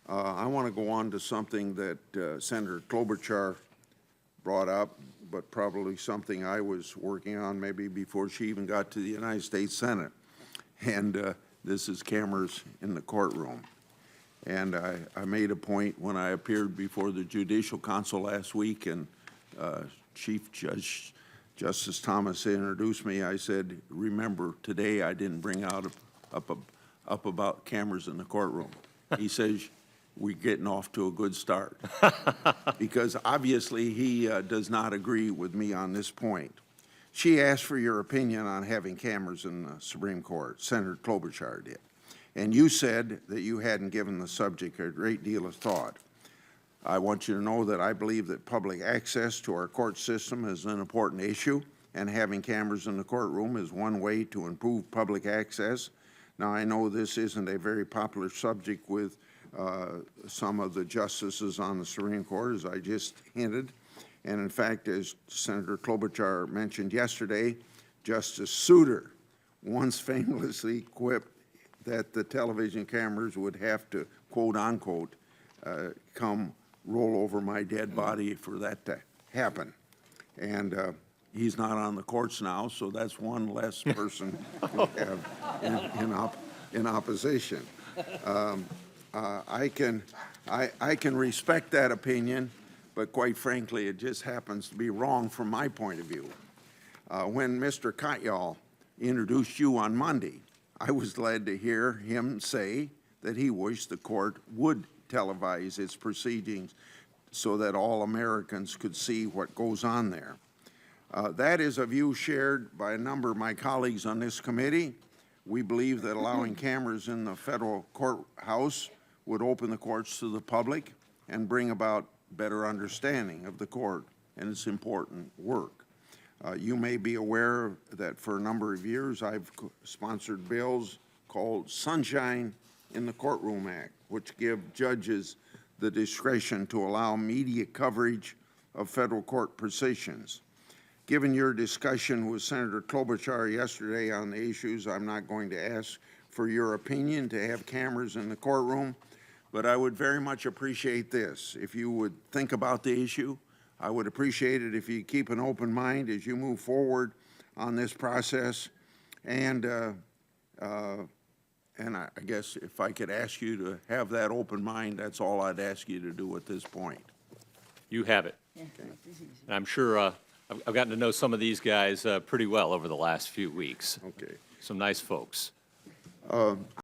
I want to go on to something that Senator Klobuchar brought up, but probably something I was working on maybe before she even got to the United States Senate. And this is cameras in the courtroom. And I made a point when I appeared before the Judicial Council last week, and Chief Judge Justice Thomas introduced me. I said, remember, today I didn't bring up about cameras in the courtroom. He says, we're getting off to a good start. Because obviously he does not agree with me on this point. She asked for your opinion on having cameras in the Supreme Court. Senator Klobuchar did. And you said that you hadn't given the subject a great deal of thought. I want you to know that I believe that public access to our court system is an important issue, and having cameras in the courtroom is one way to improve public access. Now, I know this isn't a very popular subject with some of the justices on the Supreme Court, as I just hinted. And in fact, as Senator Klobuchar mentioned yesterday, Justice Souter once famously quipped that the television cameras would have to, quote unquote, come roll over my dead body for that to happen. And he's not on the courts now, so that's one less person we have in opposition. I can respect that opinion, but quite frankly, it just happens to be wrong from my point of view. When Mr. Katyal introduced you on Monday, I was glad to hear him say that he wished the court would televise its proceedings so that all Americans could see what goes on there. That is a view shared by a number of my colleagues on this committee. We believe that allowing cameras in the federal courthouse would open the courts to the public and bring about better understanding of the court and its important work. You may be aware that for a number of years I've sponsored bills called Sunshine in the Courtroom Act, which give judges the discretion to allow media coverage of federal court proceedings. Given your discussion with Senator Klobuchar yesterday on the issues, I'm not going to ask for your opinion to have cameras in the courtroom, but I would very much appreciate this. If you would think about the issue, I would appreciate it if you keep an open mind as you move forward on this process. And I guess if I could ask you to have that open mind, that's all I'd ask you to do at this point. You have it. Okay. And I'm sure I've gotten to know some of these guys pretty well over the last few weeks. Okay. Some nice folks.